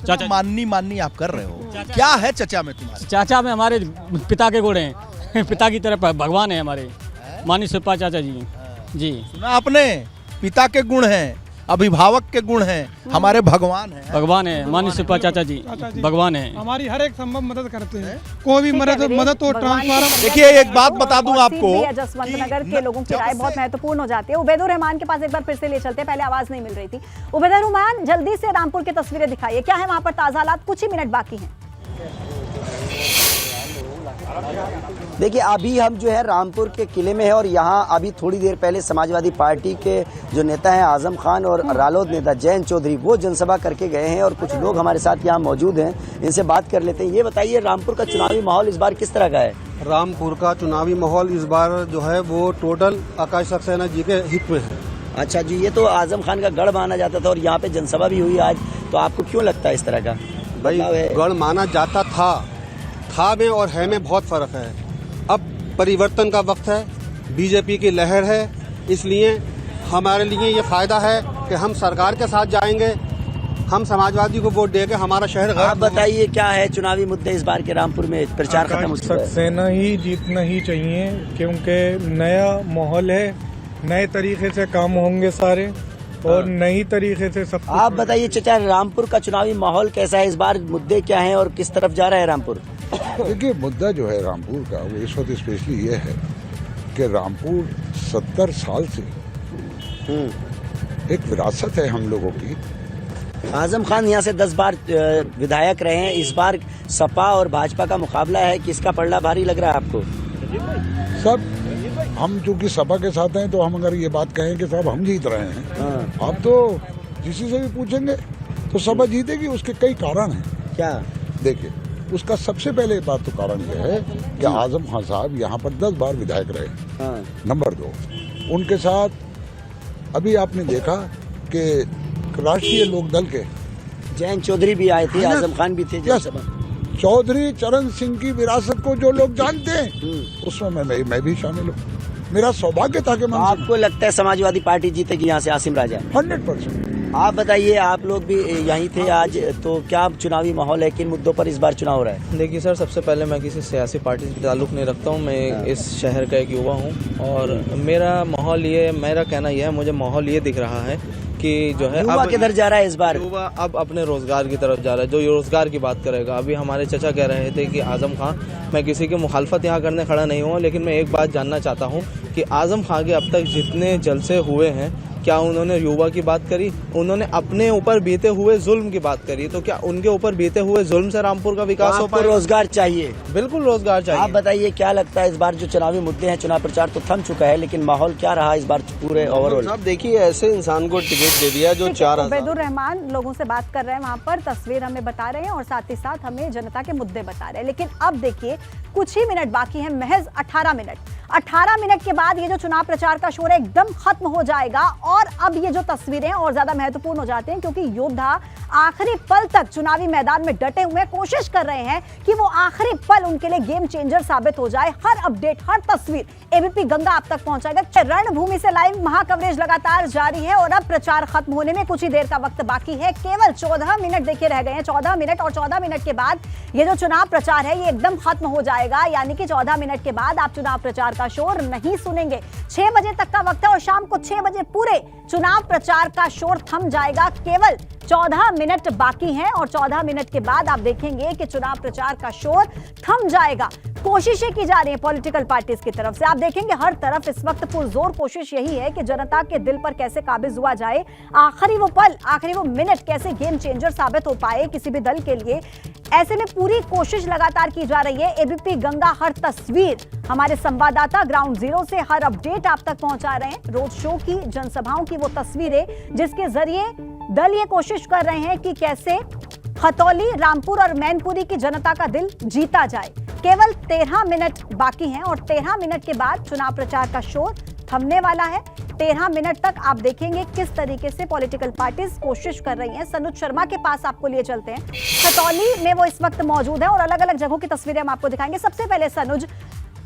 चाचा, माननी आप कर रहे हो, क्या है चचा में तुम्हारे? चाचा में हमारे पिता के गुण हैं, पिता की तरफ भगवान है हमारे माननीय शिवपाल चाचा जी। जी सुना आपने, पिता के गुण हैं, अभिभावक के गुण हैं, हमारे भगवान है माननीय शिवपाल चाचा जी, भगवान है। हमारी हर एक संभव मदद करते हैं, कोई भी मदद हो, ट्रांसफार्मर। देखिए, एक बात बता दूं आपको, जसवंत नगर के लोगों की राय बहुत महत्वपूर्ण हो जाती है। उबैदुर रहमान के पास एक बार फिर से ले चलते हैं, पहले आवाज नहीं मिल रही थी। उबैदुर रहमान, जल्दी से रामपुर की तस्वीरें दिखाइए, क्या है वहां पर ताजा हालात? कुछ ही मिनट बाकी हैं। देखिए, अभी हम जो है रामपुर के किले में है, और यहाँ अभी थोड़ी देर पहले समाजवादी पार्टी के जो नेता हैं आजम खान और रालोद नेता जयंत चौधरी, वो जनसभा करके गए हैं। और कुछ लोग हमारे साथ यहाँ मौजूद हैं, इनसे बात कर लेते हैं। ये बताइए, रामपुर का चुनावी माहौल इस बार किस तरह का है? रामपुर का चुनावी माहौल इस बार जो है वो टोटल आकाश सक्सेना जी के हित में है। अच्छा जी, ये तो आजम खान का गढ़ माना जाता था, और यहाँ पे जनसभा भी हुई आज, तो आपको क्यों लगता है इस तरह का? भाई, गढ़ माना जाता था में और है में बहुत फर्क है। अब परिवर्तन का वक्त है, बीजेपी की लहर है, इसलिए हमारे लिए ये फायदा है कि हम सरकार के साथ जाएंगे, हम समाजवादी को वोट देंगे, हमारा शहर। आप बताइए, क्या है चुनावी मुद्दे इस बार के रामपुर में? प्रचार खत्म हो चुका है। सक्सेना ही जीतना ही चाहिए, क्योंकि नया माहौल है, नए तरीके से काम होंगे सारे, और नई तरीके से सब। आप बताइए चाचा, रामपुर का चुनावी माहौल कैसा है इस बार? मुद्दे क्या हैं और किस तरफ जा रहा है रामपुर? देखिए, मुद्दा जो है रामपुर का, वो इस वक्त स्पेशली ये है कि रामपुर 70 साल से एक विरासत है हम लोगों की। आजम खान यहाँ से 10 बार विधायक रहे हैं, इस बार सपा और भाजपा का मुकाबला है, किसका पलड़ा भारी लग रहा है आपको? सब हम चूंकि सपा के साथ हैं, तो हम अगर ये बात कहें कि साहब हम जीत रहे हैं, आप तो किसी से भी पूछेंगे तो सपा जीतेगी। उसके कई कारण हैं। क्या? देखिए, उसका सबसे पहले बात तो कारण यह है कि आजम खान साहब यहाँ पर 10 बार विधायक रहे। नंबर 2, उनके साथ अभी आपने देखा कि राष्ट्रीय लोकदल के जयंत चौधरी भी आए थे, आजम खान भी थे। चौधरी चरण सिंह की विरासत को जो लोग जानते हैं, उसमें मैं भी शामिल हूँ। मेरा सौभाग्य था कि आपको लगता है समाजवादी पार्टी जीतेगी यहाँ से आसिम राजा? 100%। आप बताइए, आप लोग भी यहीं थे आज, तो क्या चुनावी माहौल है? किन मुद्दों पर इस बार चुनाव हो रहा है? देखिए सर, सबसे पहले मैं किसी सियासी पार्टी से ताल्लुक़ नहीं रखता हूँ। मैं इस शहर का एक युवा हूँ, और मेरा कहना यह है, मुझे माहौल ये दिख रहा है कि जो है युवा किधर जा रहा है इस बार? युवा अब अपने रोजगार की तरफ जा रहा है, जो रोजगार की बात करेगा। अभी हमारे चचा कह रहे थे कि आजम खान, मैं किसी की मुखालफत यहाँ करने खड़ा नहीं हुआ, लेकिन मैं एक बात जानना चाहता हूँ कि आजम खान के अब तक जितने जलसे हुए हैं, क्या उन्होंने युवा की बात करी? उन्होंने अपने ऊपर बीते हुए जुल्म की बात करी। तो क्या उनके ऊपर बीते हुए जुल्म से रामपुर का विकास हो पाएगा? रोजगार चाहिए, बिल्कुल रोजगार चाहिए। आप बताइए क्या लगता है इस बार जो चुनावी मुद्दे हैं, चुनाव प्रचार तो थम चुका है, लेकिन माहौल क्या रहा इस बार पूरे ओवरऑल? साहब देखिए, ऐसे इंसान को टिकट दे दिया जो 4,000। उबैदुर रहमान लोगों से बात कर रहे हैं, वहाँ पर तस्वीर हमें बता रहे हैं और साथ ही साथ हमें जनता के मुद्दे बता रहे हैं। लेकिन अब देखिए, कुछ ही मिनट बाकी हैं, महज 18 मिनट। 18 मिनट के बाद ये जो चुनाव प्रचार का शोर है एकदम खत्म हो जाएगा और अब ये जो तस्वीरें और ज्यादा महत्वपूर्ण हो जाते हैं, क्योंकि योद्धा आखिरी पल तक चुनावी मैदान में डटे हुए कोशिश कर रहे हैं कि वो आखिरी पल उनके लिए गेम चेंजर साबित हो जाए। हर अपडेट, हर तस्वीर एबीपी गंगा आप तक पहुंचाएगा। रणभूमि से लाइव महाकवरेज लगातार जारी है और अब प्रचार खत्म होने में कुछ ही देर का वक्त बाकी है। केवल 14 मिनट देखिए रह गए हैं, 14 मिनट, और 14 मिनट के बाद ये जो चुनाव प्रचार है ये एकदम खत्म हो जाएगा। यानी कि 14 मिनट के बाद आप चुनाव प्रचार का शोर नहीं सुनेंगे। 6 बजे तक का वक्त है और शाम को 6 बजे पूरे चुनाव प्रचार का शोर थम जाएगा। केवल 14 मिनट बाकी हैं और 14 मिनट के बाद आप देखेंगे कि चुनाव प्रचार का शोर थम जाएगा। कोशिशें की जा रही हैं पॉलिटिकल पार्टीज की तरफ से। आप देखेंगे हर तरफ इस वक्त पुरजोर कोशिश यही है कि जनता के दिल पर कैसे काबिज हुआ जाए, आखिरी वो पल, आखिरी वो मिनट कैसे गेम चेंजर साबित हो पाए किसी भी दल के लिए। ऐसे में पूरी कोशिश लगातार की जा रही है। एबीपी गंगा हर तस्वीर, हमारे संवाददाता ग्राउंड जीरो से हर अपडेट आप तक पहुंचा रहे हैं। रोड शो की, जनसभाओं की वो तस्वीरें जिसके जरिए दल ये कोशिश कर रहे हैं कि कैसे खतौली, रामपुर और मैनपुरी की जनता का दिल जीता जाए। केवल 13 मिनट बाकी हैं और 13 मिनट के बाद चुनाव प्रचार का शोर थमने वाला है। 13 मिनट तक आप देखेंगे किस तरीके से पॉलिटिकल पार्टीज कोशिश कर रही हैं। सनुज शर्मा के पास आपको लिए चलते हैं, खतौली में वो इस वक्त मौजूद है और अलग अलग जगहों की तस्वीरें हम आपको दिखाएंगे। सबसे पहले सनुज,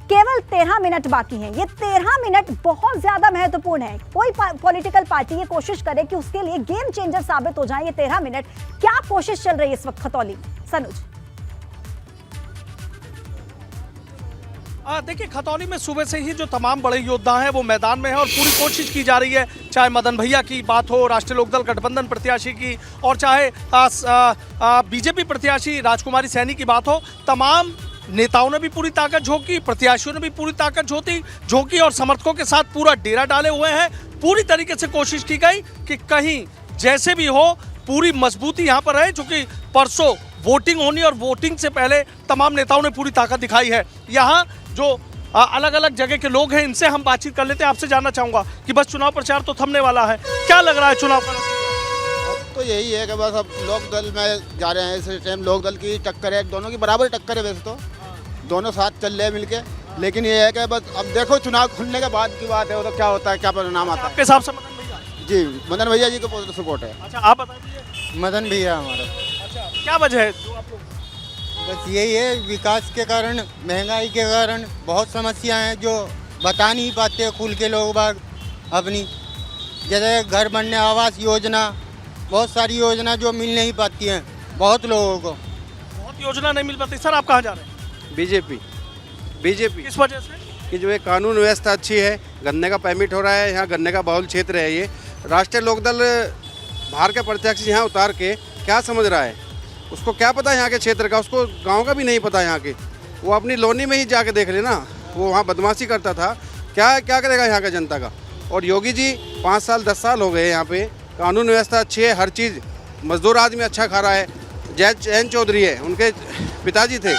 केवल 13 मिनट बाकी हैं। ये 13 मिनट बहुत ज्यादा महत्वपूर्ण है। कोई पॉलिटिकल पार्टी ये कोशिश करे कि उसके लिए गेम चेंजर साबित हो जाए ये 13 मिनट, क्या कोशिश चल रही है इस वक्त खतौली में? सनुज देखिए, खतौली में सुबह से ही जो तमाम बड़े योद्धा हैं वो मैदान में हैं और पूरी कोशिश की जा रही है, चाहे मदन भैया की बात हो, राष्ट्रीय लोकदल गठबंधन प्रत्याशी की, और चाहे बीजेपी प्रत्याशी राजकुमारी सैनी की बात हो। तमाम नेताओं ने भी पूरी ताकत झोंकी, प्रत्याशियों ने भी पूरी ताकत झोंकी और समर्थकों के साथ पूरा डेरा डाले हुए हैं। पूरी तरीके से कोशिश की गई कि कहीं जैसे भी हो पूरी मजबूती यहाँ पर है, चूंकि परसों वोटिंग होनी और वोटिंग से पहले तमाम नेताओं ने पूरी ताकत दिखाई है। यहाँ जो अलग अलग जगह के लोग हैं इनसे हम बातचीत कर लेते हैं। आपसे जानना चाहूंगा कि बस चुनाव प्रचार तो थमने वाला है, क्या लग रहा है चुनाव का? तो यही है कि बस अब लोक दल में जा रहे हैं, इस टाइम लोक दल की टक्कर है, दोनों की बराबर टक्कर है। वैसे तो दोनों साथ चल रहे हैं मिलके, लेकिन ये है कि बस अब देखो चुनाव खुलने के बाद की बात है, वो तो क्या होता है, क्या परिणाम आता है। आपके हिसाब से मदन भैया? जी, मदन भैया जी को सपोर्ट है। अच्छा, आप बताइए। मदन भैया हमारा। अच्छा, क्या वजह है जो आप लोग? बस यही है, विकास के कारण, महंगाई के कारण बहुत समस्याएं हैं जो बता नहीं पाते खुल के लोग बाग अपनी। जैसे घर बनने, आवास योजना, बहुत सारी योजना जो मिल नहीं पाती हैं बहुत लोगों को। बहुत योजना नहीं मिल पाती। सर, आप कहाँ जा रहे हैं? बीजेपी। किस वजह से? कि जो है कानून व्यवस्था अच्छी है, गन्ने का परमिट हो रहा है, यहाँ गन्ने का बहुल क्षेत्र है। ये राष्ट्रीय लोकदल बाहर के प्रत्याशी यहाँ उतार के क्या समझ रहा है, उसको क्या पता है यहाँ के क्षेत्र का, उसको गांव का भी नहीं पता यहाँ के। वो अपनी लोनी में ही जाके देख लेना, वो वहाँ बदमाशी करता था, क्या क्या करेगा यहाँ का जनता का। और योगी जी 5 साल 10 साल हो गए यहाँ पे, कानून व्यवस्था अच्छी है, हर चीज़, मजदूर आदमी अच्छा खा रहा है। जैन चौधरी है, उनके पिताजी थे,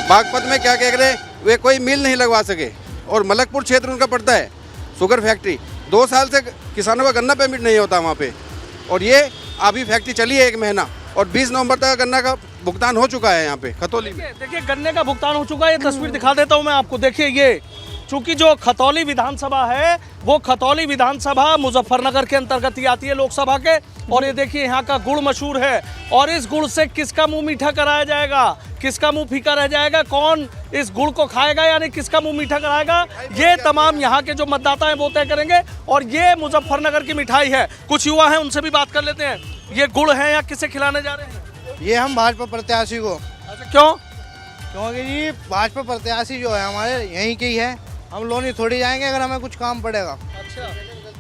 बागपत में क्या कह रहे, वे कोई मिल नहीं लगवा सके। और मलकपुर क्षेत्र उनका पड़ता है, शुगर फैक्ट्री, 2 साल से किसानों का गन्ना परमिट नहीं होता वहाँ पे, और ये अभी फैक्ट्री चली है 1 महीना और 20 नवंबर तक गन्ना का भुगतान हो चुका है यहाँ पे खतौली में। देखिए, गन्ने का भुगतान हो चुका है। ये तस्वीर दिखा देता हूँ मैं आपको। देखिए, ये चूंकि जो खतौली विधानसभा है वो खतौली विधानसभा मुजफ्फरनगर के अंतर्गत ही आती है लोकसभा के, और ये देखिए यहाँ का गुड़ मशहूर है, और इस गुड़ से किसका मुंह मीठा कराया जाएगा, किसका मुंह फीका रह जाएगा, कौन इस गुड़ को खाएगा, यानी किसका मुंह मीठा कराएगा, ये तमाम यहाँ के जो मतदाता हैं वो तय करेंगे। और ये मुजफ्फरनगर की मिठाई है। कुछ युवा हैं, उनसे भी बात कर लेते हैं। ये गुड़ है या किसे खिलाने जा रहे हैं? ये हम भाजपा प्रत्याशी को। अच्छा, क्यों? क्योंकि जी भाजपा प्रत्याशी जो है हमारे यहीं के ही है, हम लोनी थोड़ी जाएंगे अगर हमें कुछ काम पड़ेगा। अच्छा,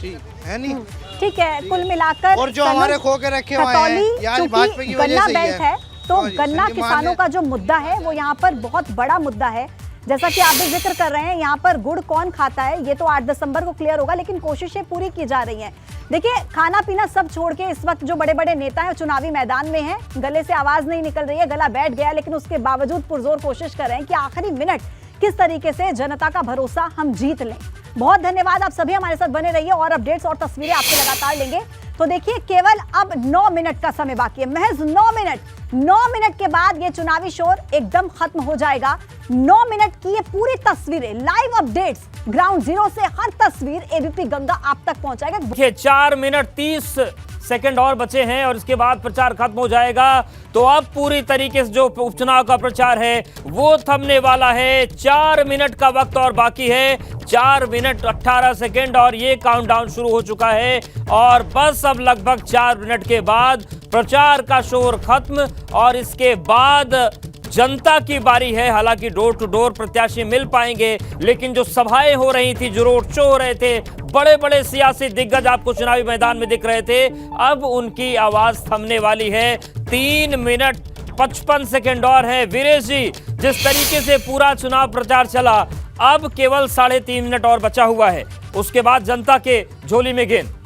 है नहीं। ठीक है, कुल मिलाकर और जो हमारे खो के रखे हुए हैं, आज भाजपा की वजह से ही बेल्ट है, तो गन्ना किसानों का जो मुद्दा है वो यहाँ पर बहुत बड़ा मुद्दा है। जैसा कि आप भी जिक्र कर रहे हैं, यहाँ पर गुड़ कौन खाता है ये तो 8 दिसंबर को क्लियर होगा, लेकिन कोशिशें पूरी की जा रही हैं। देखिए, खाना पीना सब छोड़ के इस वक्त जो बड़े बड़े नेता हैं चुनावी मैदान में हैं, गले से आवाज नहीं निकल रही है, गला बैठ गया, लेकिन उसके बावजूद पुरजोर कोशिश कर रहे हैं कि आखिरी मिनट किस तरीके से जनता का भरोसा हम जीत लें। बहुत धन्यवाद, आप सभी हमारे साथ बने रहिए और अपडेट्स और तस्वीरें आपसे लगातार लेंगे। तो देखिए, केवल अब 9 मिनट का समय बाकी है, महज 9 मिनट। 9 मिनट के बाद ये चुनावी शोर एकदम खत्म हो जाएगा। 9 मिनट की ये पूरी तस्वीरें, लाइव अपडेट्स, ग्राउंड जीरो से हर तस्वीर एबीपी गंगा आप तक पहुंचाएगा। देखिए, 4 मिनट 30 सेकंड और बचे हैं और इसके बाद प्रचार खत्म हो जाएगा। तो अब पूरी तरीके से जो उपचुनाव का प्रचार है वो थमने वाला है। 4 मिनट का वक्त और बाकी है, 4 मिनट 18 सेकंड और ये काउंटडाउन शुरू हो चुका है। और बस अब लगभग 4 मिनट के बाद प्रचार का शोर खत्म और इसके बाद जनता की बारी है। हालांकि डोर टू डोर प्रत्याशी मिल पाएंगे, लेकिन जो सभाएं हो रही थी, जो रोड शो हो रहे थे, बड़े बड़े सियासी दिग्गज आपको चुनावी मैदान में दिख रहे थे, अब उनकी आवाज थमने वाली है। 3 मिनट 55 सेकंड और है। वीरेश जी, जिस तरीके से पूरा चुनाव प्रचार चला, अब केवल 3.5 मिनट और बचा हुआ है, उसके बाद जनता के झोली में गेंद।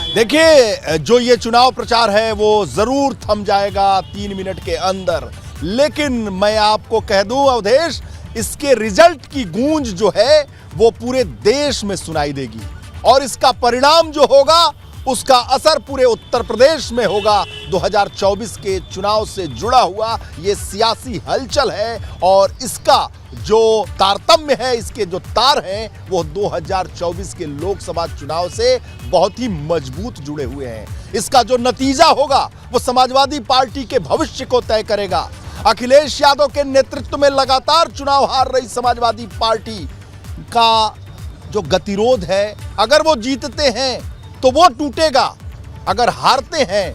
देखिए, जो ये चुनाव प्रचार है वो जरूर थम जाएगा 3 मिनट के अंदर, लेकिन मैं आपको कह दूं अवधेश, इसके रिजल्ट की गूंज जो है वो पूरे देश में सुनाई देगी और इसका परिणाम जो होगा उसका असर पूरे उत्तर प्रदेश में होगा। 2024 के चुनाव से जुड़ा हुआ ये सियासी हलचल है और इसका जो तारतम्य है, इसके जो तार हैं वो 2024 के लोकसभा चुनाव से बहुत ही मजबूत जुड़े हुए हैं। इसका जो नतीजा होगा वो समाजवादी पार्टी के भविष्य को तय करेगा। अखिलेश यादव के नेतृत्व में लगातार चुनाव हार रही समाजवादी पार्टी का जो गतिरोध है, अगर वो जीतते हैं तो वो टूटेगा, अगर हारते हैं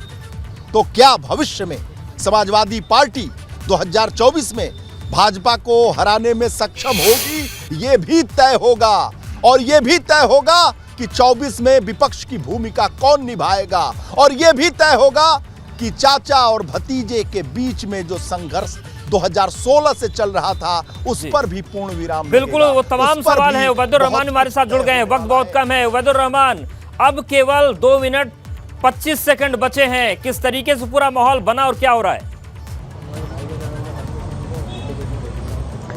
तो क्या भविष्य में समाजवादी पार्टी 2024 में भाजपा को हराने में सक्षम होगी, ये भी तय होगा। और ये भी तय होगा कि 24 में विपक्ष की भूमिका कौन निभाएगा, और ये भी तय होगा कि चाचा और भतीजे के बीच में जो संघर्ष 2016 से चल रहा था उस पर भी पूर्ण विराम। बिल्कुल, वो तमाम सवाल है। उबैदुर रहमान हमारे साथ जुड़ गए हैं, वक्त बहुत कम है। उबैदुर रहमान, अब केवल 2 मिनट 25 सेकंड बचे हैं, किस तरीके से पूरा माहौल बना और क्या हो रहा है?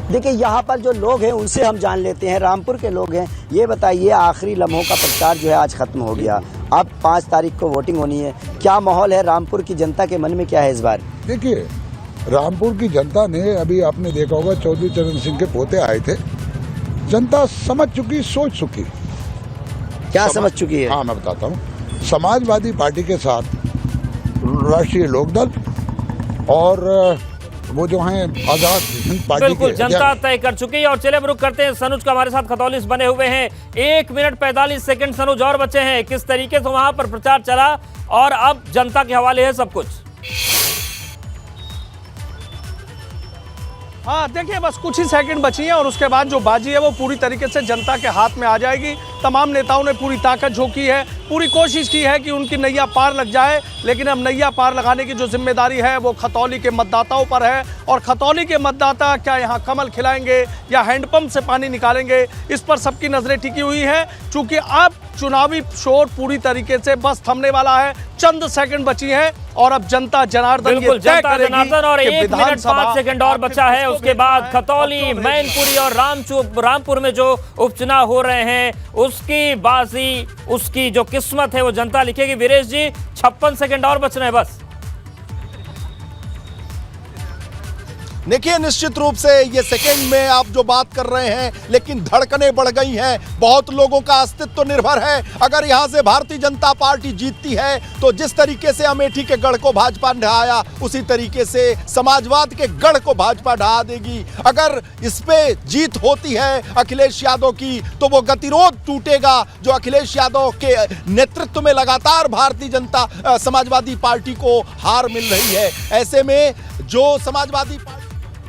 देखिए, यहाँ पर जो लोग हैं उनसे हम जान लेते हैं, रामपुर के लोग हैं। ये बताइए, आखिरी लम्हों का प्रचार जो है आज खत्म हो गया, अब 5 तारीख को वोटिंग होनी है, क्या माहौल है? रामपुर की जनता के मन में क्या है इस बार? देखिए, रामपुर की जनता ने, अभी आपने देखा होगा चौधरी चरण सिंह के पोते आए थे, जनता समझ चुकी, सोच चुकी। क्या समझ चुकी है? हाँ, मैं बताता हूँ। समाजवादी पार्टी के साथ राष्ट्रीय लोकदल और वो जो हैं आजाद हिंद पार्टी, बिल्कुल जनता तय कर चुकी है। और चले रुक करते हैं, सनुज का हमारे साथ खतौली से बने हुए हैं। 1 मिनट 45 सेकंड सनुज और बचे हैं, किस तरीके से वहां पर प्रचार चला और अब जनता के हवाले है सब कुछ। हाँ, देखिए, बस कुछ ही सेकंड बची हैं और उसके बाद जो बाजी है वो पूरी तरीके से जनता के हाथ में आ जाएगी। तमाम नेताओं ने पूरी ताकत झोंकी है, पूरी कोशिश की है कि उनकी नैया पार लग जाए, लेकिन अब नैया पार लगाने की जो जिम्मेदारी है वो खतौली के मतदाताओं पर है। और खतौली के मतदाता क्या यहाँ कमल खिलाएंगे या हैंडपंप से पानी निकालेंगे, इस पर सबकी नजरें टिकी हुई है। चूंकि अब चुनावी शोर पूरी तरीके से बस थमने वाला है, चंद सेकंड बची हैं और अब जनता जनार्दन बिल्कुल जनता जनार्दन और 1 मिनट 5 सेकंड और बचा है। उसके बाद खतौली, मैनपुरी और रामपुर में जो उपचुनाव हो रहे हैं उसकी बाजी, उसकी जो किस्मत है वो जनता लिखेगी। वीरेश जी, 56 सेकंड और बच रहे हैं बस। देखिए, निश्चित रूप से ये सेकंड में आप जो बात कर रहे हैं, लेकिन धड़कनें बढ़ गई हैं। बहुत लोगों का अस्तित्व निर्भर है। अगर यहां से भारतीय जनता पार्टी जीतती है तो जिस तरीके से अमेठी के गढ़ को भाजपा ढहाया, उसी तरीके से समाजवाद के गढ़ को भाजपा ढहा देगी। अगर इस पे जीत होती है अखिलेश यादव की तो वो गतिरोध टूटेगा जो अखिलेश यादव के नेतृत्व में लगातार भारतीय जनता समाजवादी पार्टी को हार मिल रही है। ऐसे में जो समाजवादी पार्टी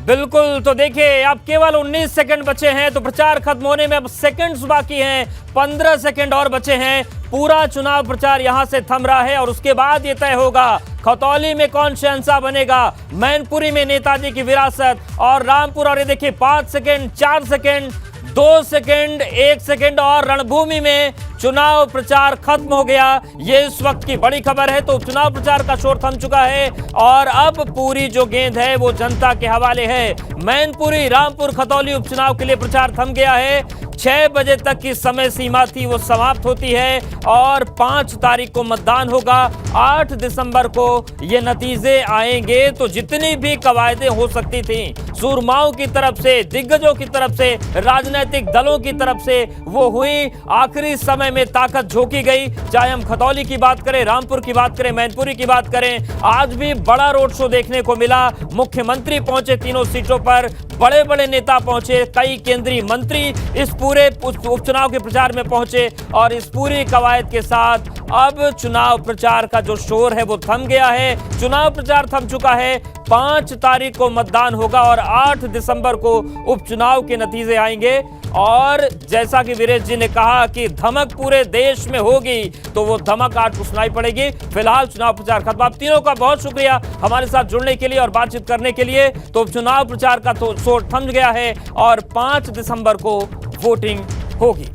बिल्कुल, तो देखिए अब केवल 19 सेकंड बचे हैं, तो प्रचार खत्म होने में अब सेकंड्स बाकी हैं, 15 सेकंड और बचे हैं। पूरा चुनाव प्रचार यहां से थम रहा है और उसके बाद ये तय होगा खतौली में कौन शहंशाह बनेगा, मैनपुरी में नेताजी की विरासत और रामपुर। और ये देखिए 5 सेकंड, 4 सेकंड, 2 सेकंड, 1 सेकंड और रणभूमि में चुनाव प्रचार खत्म हो गया। ये इस वक्त की बड़ी खबर है। तो चुनाव प्रचार का शोर थम चुका है और अब पूरी जो गेंद है वो जनता के हवाले है। मैनपुरी, रामपुर, खतौली उपचुनाव के लिए प्रचार थम गया है। 6 बजे तक की समय सीमा थी वो समाप्त होती है और 5 तारीख को मतदान होगा। 8 दिसंबर को ये नतीजे आएंगे। तो जितनी भी कवायदें हो सकती थी सूरमाओं की तरफ से, दिग्गजों की तरफ से, राजनीतिक दलों की तरफ से, वो हुई। आखिरी समय में ताकत झोंकी गई। चाहे हम खतौली की बात करें, रामपुर की बात करें, मैनपुरी की बात करें, आज भी बड़ा रोड शो देखने को मिला। मुख्यमंत्री पहुंचे तीनों सीटों पर, बड़े बड़े नेता पहुंचे, कई केंद्रीय मंत्री इस पूरे उपचुनाव के प्रचार में पहुंचे और इस पूरी कवायद के साथ अब चुनाव प्रचार का जो शोर है वो थम गया है। चुनाव प्रचार थम चुका है। 5 तारीख को मतदान होगा और 8 दिसंबर को उपचुनाव के नतीजे आएंगे। और जैसा कि वीरेश जी ने कहा कि धमक पूरे देश में होगी, तो वो धमक आज सुनाई पड़ेगी। फिलहाल चुनाव प्रचार खत्म। आप तीनों का बहुत शुक्रिया हमारे साथ जुड़ने के लिए और बातचीत करने के लिए। तो चुनाव प्रचार का तो शोर थम गया है और 5 दिसंबर को वोटिंग होगी।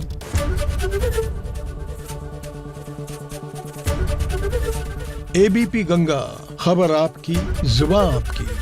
एबीपी गंगा, खबर आपकी, जुबान आपकी।